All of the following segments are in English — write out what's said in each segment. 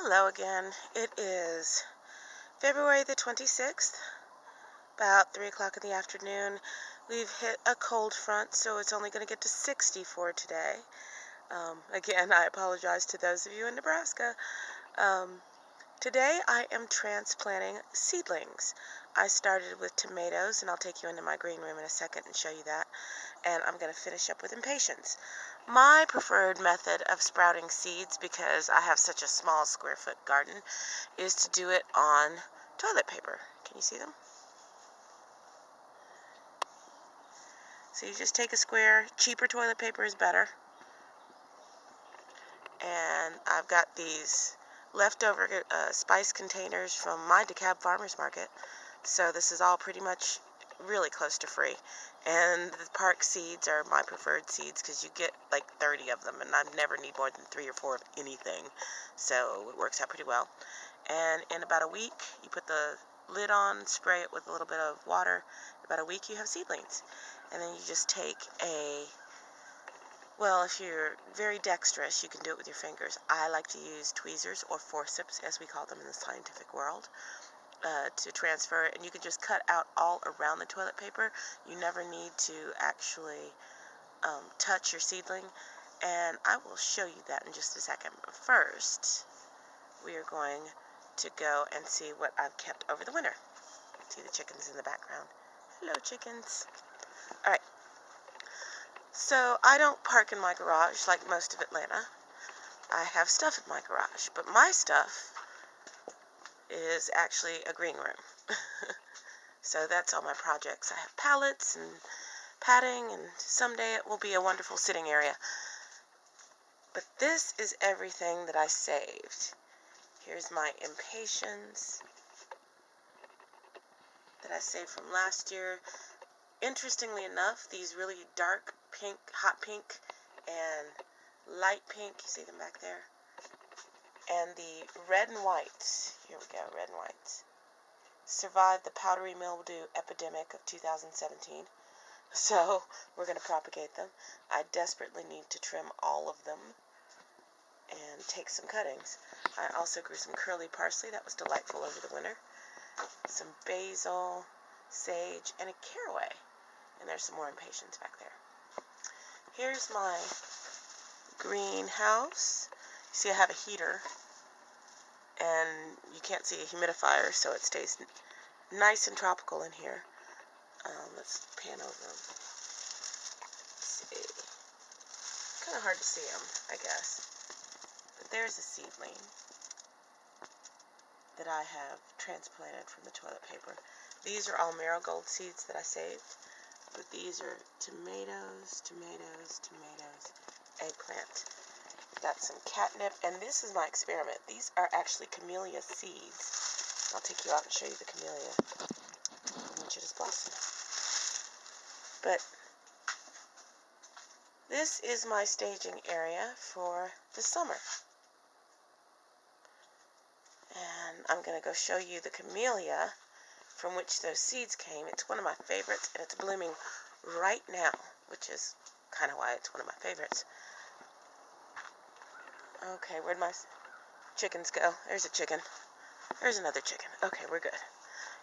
Hello again. It is February the 26th, about 3 o'clock in the afternoon. We've hit a cold front, so it's only going to get to 60 for today. Again, I apologize to those of you in Nebraska. Today I am transplanting seedlings. I started with tomatoes, and I'll take you into my green room in a second and show you that. And I'm going to finish up with impatiens. My preferred method of sprouting seeds, because I have such a small square foot garden, is to do it on toilet paper. Can you see them? So you just take a square. Cheaper toilet paper is better. And I've got these leftover spice containers from my DeKalb Farmers Market. So this is all pretty much really close to free. And the park seeds are my preferred seeds because you get like 30 of them, and I never need more than 3 or 4 of anything. So it works out pretty well. And in about a week, you put the lid on, spray it with a little bit of water. In about a week, you have seedlings. And then you just take well, if you're very dexterous, you can do it with your fingers. I like to use tweezers, or forceps, as we call them in the scientific world, to transfer it. And you can just cut out all around the toilet paper. You never need to actually touch your seedling. And I will show you that in just a second. But first, we are going to go and see what I've kept over the winter. See the chickens in the background. Hello, chickens. All right. So I don't park in my garage like most of Atlanta. I have stuff in my garage, but my stuff is actually a green room. So that's all my projects. I have pallets and padding, and someday it will be a wonderful sitting area. But this is everything that I saved. Here's my impatiens that I saved from last year. Interestingly enough, these really dark pink, hot pink, and light pink, you see them back there? And the red and whites, here we go, red and whites, survived the powdery mildew epidemic of 2017. So we're going to propagate them. I desperately need to trim all of them and take some cuttings. I also grew some curly parsley. That was delightful over the winter. Some basil, sage, and a caraway. And there's some more impatiens back there. Here's my greenhouse. You see I have a heater, and you can't see a humidifier, so it stays nice and tropical in here. Let's pan over them. Let's see. Kind of hard to see them, I guess. But there's a seedling that I have transplanted from the toilet paper. These are all marigold seeds that I saved. But these are tomatoes, tomatoes, tomatoes, eggplant. Got some catnip, and this is my experiment. These are actually camellia seeds. I'll take you out and show you the camellia. I want you to blossom. But this is my staging area for the summer. And I'm going to go show you the camellia from which those seeds came. It's one of my favorites, and it's blooming right now, which is kind of why it's one of my favorites. Okay, where'd my chickens go? There's a chicken. There's another chicken. Okay, we're good.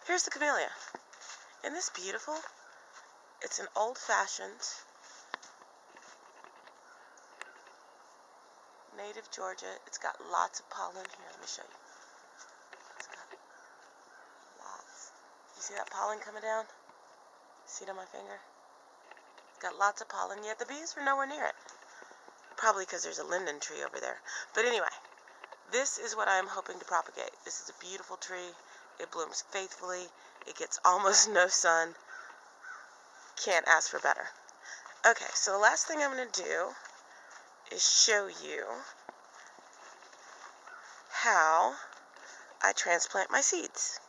Here's the camellia. Isn't this beautiful? It's an old-fashioned native Georgia. It's got lots of pollen. Here, let me show you. It's got lots. You see that pollen coming down? See it on my finger? It's got lots of pollen, yet the bees were nowhere near it. Probably because there's a linden tree over there. But anyway, this is what I'm hoping to propagate. This is a beautiful tree. It blooms faithfully. It gets almost no sun. Can't ask for better. Okay, so the last thing I'm going to do is show you how I transplant my seeds.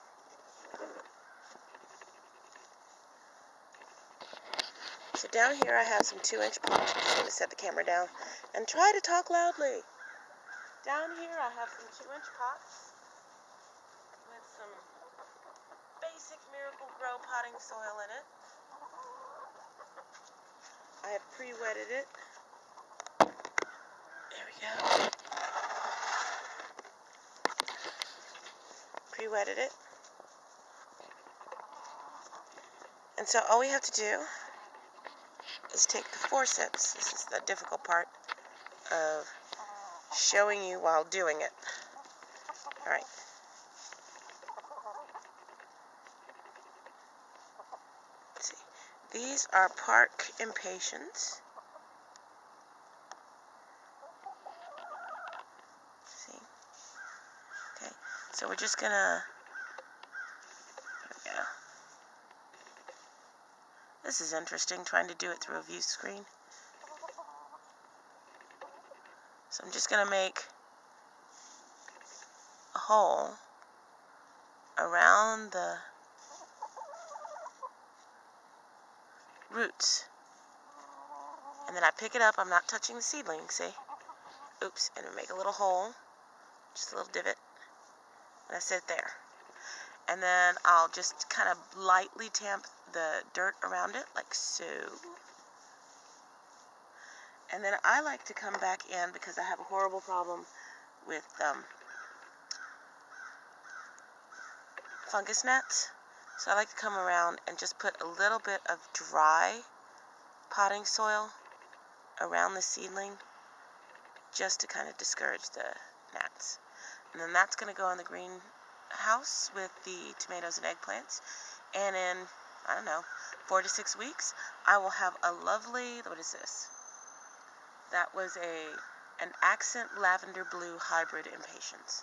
So down here I have some 2-inch pots. I'm going to set the camera down and try to talk loudly. Down here I have some 2-inch pots with some basic Miracle Grow potting soil in it. I have pre-wetted it. There we go. wetted it. And so all we have to do is take the forceps. This is the difficult part of showing you while doing it. Alright. Let's see. These are park impatiens. See? Okay. So we're just gonna... There we go. This is interesting, trying to do it through a view screen. So I'm just going to make a hole around the roots. And then I pick it up. I'm not touching the seedling, see? Oops. And I make a little hole, just a little divot. And I set it there. And then I'll just kind of lightly tamp the dirt around it, like so. And then I like to come back in because I have a horrible problem with fungus gnats. So I like to come around and just put a little bit of dry potting soil around the seedling just to kind of discourage the gnats. And then that's going to go in the greenhouse with the tomatoes and eggplants. And in, I don't know, 4 to 6 weeks, I will have a lovely, what is this? That was an accent lavender blue hybrid impatiens.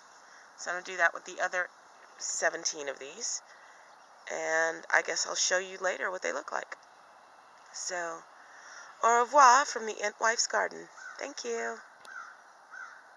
So I'm going to do that with the other 17 of these. And I guess I'll show you later what they look like. So, au revoir from the Ent Wife's Garden. Thank you.